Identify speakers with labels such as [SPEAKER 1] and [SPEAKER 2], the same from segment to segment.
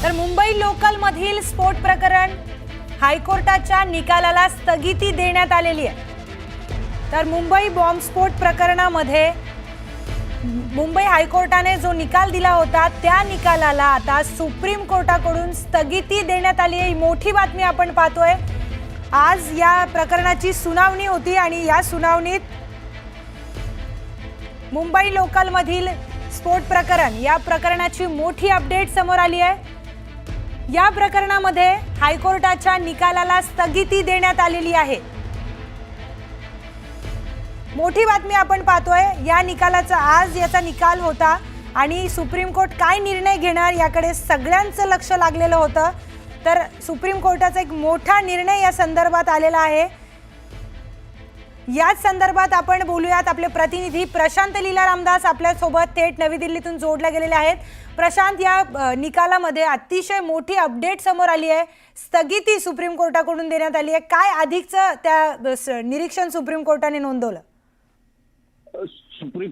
[SPEAKER 1] तर मुंबई लोकल मधील स्फोट प्रकरण हायकोर्टाच्या निकालाला स्थगिती देण्यात आलेली आहे। तर मुंबई बॉम्बस्फोट प्रकरणामध्ये मुंबई हायकोर्टाने जो निकाल दिला होता त्या निकालाला आता सुप्रीम कोर्टाकडून स्थगिती देण्यात आली आहे। मोठी बातमी आपण पाहतोय। आज या प्रकरणाची सुनावणी होती आणि या सुनावणीत मुंबई लोकल मधील स्फोट प्रकरण या प्रकरणाची मोठी अपडेट समोर आली आहे। या प्रकरणामध्ये हायकोर्टाच्या निकालाला स्थगिती देण्यात आलेली आहे। मोठी बातमी आपण पाहतोय। या निकालाचा आज याचा निकाल होता आणि सुप्रीम कोर्ट काय निर्णय घेणार याकडे सगळ्यांचं लक्ष लागलेलं होतं। तर सुप्रीम कोर्टाचा एक मोठा निर्णय या संदर्भात आलेला आहे। याच संदर्भात आपण बोलूयात। आपले प्रतिनिधी प्रशांत लीला रामदास आपल्या सोबत थेट नवी दिल्लीतून जोडले गेलेले आहेत। प्रशांत, या निकालामध्ये अतिशय मोठी अपडेट समोर आली आहे। स्थगिती सुप्रीम कोर्टाकडून देण्यात आली आहे। काय अधिकचं त्या निरीक्षण सुप्रीम कोर्टाने नोंदवलं?
[SPEAKER 2] सुप्रीम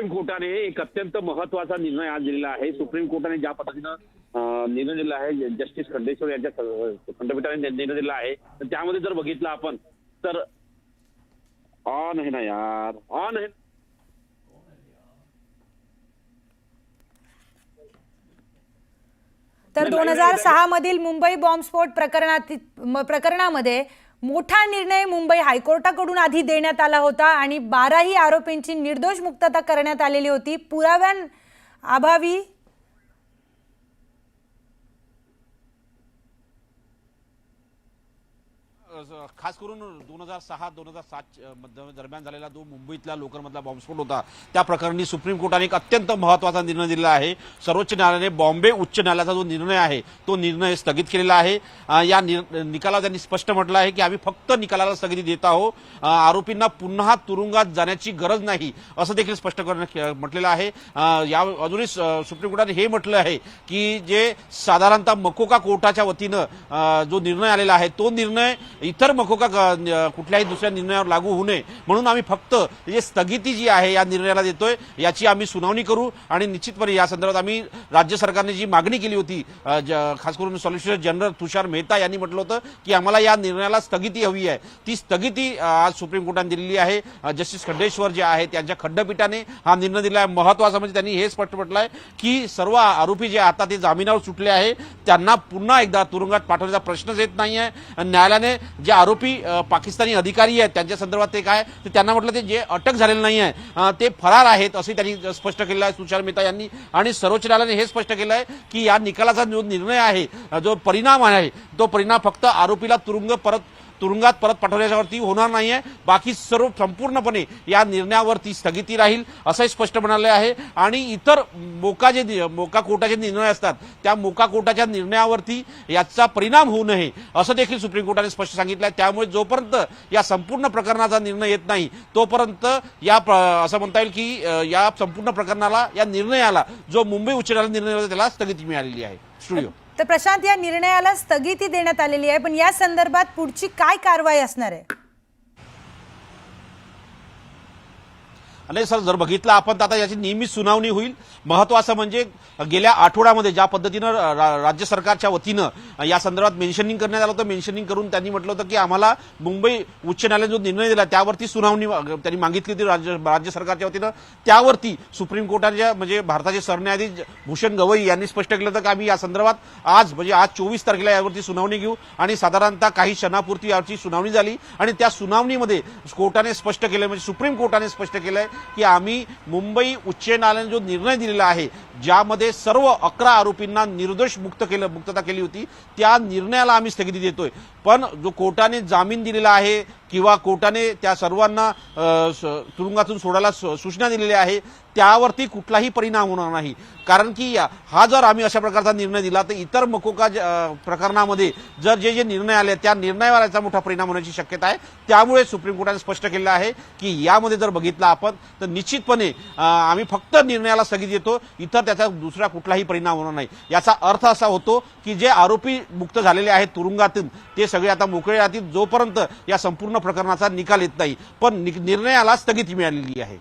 [SPEAKER 2] कोर्टाने एक अत्यंत महत्वाचा निर्णय आज दिलेला आहे। सुप्रीम कोर्टाने ज्या पद्धतीनं निर्णय दिला आहे, जस्टिस खंडेश्वर यांच्या खंडपीठाने निर्णय दिला आहे, तर त्यामध्ये जर बघितलं आपण तर ऑन आहे ना यार, ऑन आहे।
[SPEAKER 1] तर 2006 मधील मुंबई बॉम्बस्फोट प्रकरणामध्ये मोठा निर्णय मुंबई हायकोर्टाकडून आधी देण्यात आला होता आणि 12ही आरोपींची निर्दोष मुक्तता करण्यात आलेली होती। पुराव्यांअभावी
[SPEAKER 3] खास करून 2006-2007 दरम्यान झालेला जो मुंबईतला लोकलमधला बॉम्बस्फोट होता त्या प्रकरणी सुप्रीम कोर्टाने एक अत्यंत महत्त्वाचा निर्णय दिला आहे। सर्वोच्च न्यायालयाने बॉम्बे उच्च न्यायालयाचा जो निर्णय आहे तो निर्णय स्थगित केलेला आहे। या निकालात त्यांनी स्पष्ट म्हटलं आहे की आम्ही फक्त निकालाला स्थगिती देत आहोत, आरोपींना पुन्हा तुरुंगात जाण्याची गरज नाही असं देखील स्पष्ट म्हटलेलं आहे। या अजूनही सुप्रीम कोर्टाने हे म्हटलं आहे की जे साधारणतः मकोका कोर्टाच्या वतीनं जो निर्णय आलेला आहे तो निर्णय इतर मकोका कुठल्याही दुसऱ्या निर्णयावर लागू होऊ नये म्हणून आम्ही फक्त जे स्थगिती जी आहे या निर्णयाला देतोय, याची आम्ही सुनावणी करू आणि निश्चितपणे या संदर्भात आम्ही राज्य सरकारने जी मागणी केली होती, खास करून सॉलिसिटर जनरल तुषार मेहता यांनी म्हटलं होतं की आम्हाला या निर्णयाला स्थगिती हवी आहे, ती स्थगिती आज सुप्रीम कोर्टाने दिलेली आहे। जस्टिस खंडेश्वर जे आहेत त्यांच्या खंडपीठाने हा निर्णय दिला आहे। महत्त्वाचा म्हणजे त्यांनी हे स्पष्ट म्हटलं आहे की सर्व आरोपी जे आता ते जामिनावर सुटले आहे त्यांना पुन्हा एकदा तुरुंगात पाठवण्याचा प्रश्नच येत नाही आहे। न्यायालयाने जे आरोपी पाकिस्तानी अधिकारी आहेत त्यांच्या संदर्भात ते काय ते त्यांना म्हटलं ते जे अटक झालेलं नाही आहे ते फरार आहेत असे त्यांनी स्पष्ट केलं आहे तुषार मेहता यांनी। आणि सर्वोच्च न्यायालयाने हे स्पष्ट केलं आहे की या निकालाचा जो निर्णय आहे, जो परिणाम आहे, तो परिणाम फक्त आरोपीला तुरुंगात परत पाठवण्याच्यावरती होणार नाहीये, बाकी सर्व संपूर्णपणे या निर्णयावरती स्थगिती राहील असंही स्पष्ट म्हणाले आहे। आणि इतर मोका कोर्टाचे निर्णय असतात त्या मोका कोर्टाच्या निर्णयावरती याचा परिणाम होऊ नये असं देखील सुप्रीम कोर्टाने स्पष्ट सांगितलं आहे। त्यामुळे जोपर्यंत या संपूर्ण प्रकरणाचा निर्णय येत नाही तोपर्यंत असं म्हणता येईल की या संपूर्ण प्रकरणाला, या निर्णयाला जो मुंबई उच्च न्यायालयाने निर्णय होता त्याला स्थगिती मिळालेली आहे। स्टुडिओ
[SPEAKER 1] तर प्रशांत, या निर्णयाला स्थगिती देण्यात आलेली आहे, पण या संदर्भात पुढची काय कारवाई असणार आहे?
[SPEAKER 3] नाही सर, जर बघितलं आपण तर आता याची नियमित सुनावणी होईल। महत्त्वाचं म्हणजे गेल्या आठवड्यामध्ये ज्या पद्धतीनं राज्य सरकारच्या वतीनं या संदर्भात मेन्शनिंग करण्यात आलं होतं, मेन्शनिंग करून त्यांनी म्हटलं होतं की आम्हाला मुंबई उच्च न्यायालयाने जो निर्णय दिला त्यावरती सुनावणी त्यांनी मागितली होती राज्य सरकारच्या वतीनं। त्यावरती सुप्रीम कोर्टाच्या म्हणजे भारताचे सरन्यायाधीश भूषण गवई यांनी स्पष्ट केलं होतं की आम्ही या संदर्भात आज 24 तारखेला यावरती सुनावणी घेऊ आणि साधारणतः काही क्षणापूर्वी याची सुनावणी झाली आणि त्या सुनावणीमध्ये कोर्टाने स्पष्ट केलं, म्हणजे सुप्रीम कोर्टाने स्पष्ट केलंय की आम्ही मुंबई उच्च न्यायालयाने जो निर्णय दिलेला आहे ज्यामध्ये सर्व 11 आरोपींना निर्दोष मुक्तता केली होती त्या निर्णयाला आम्ही स्थगिती देतोय। पण जो कोर्टाने जामीन दिलेला आहे किंवा कोर्टाने त्या सर्वांना तुरुंगातून सोडायला सूचना दिलेली आहे त्यावरती कुठलाही परिणाम होणार नाही। कारण की हा जर आम्ही अशा प्रकारचा निर्णय दिला तर इतर मकोका प्रकरणामध्ये जर जे निर्णय आले त्या निर्णयावर याचा मोठा परिणाम होण्याची शक्यता आहे। त्यामुळे सुप्रीम कोर्टाने स्पष्ट केलं आहे की यामध्ये जर बघितलं आपण तर निश्चितपणे आम्ही फक्त निर्णयाला स्थगिती देतो, इतर त्याचा दुसरा कुठलाही परिणाम होणार नाही। याचा अर्थ असा होतो की जे आरोपी मुक्त झालेले आहेत तुरुंगातून ते सगळे आता मोकळे राहतील जोपर्यंत या संपूर्ण प्रकरणाचा निकाल येत नाही, पण निर्णयाला स्थगिती मिळालेली आहे।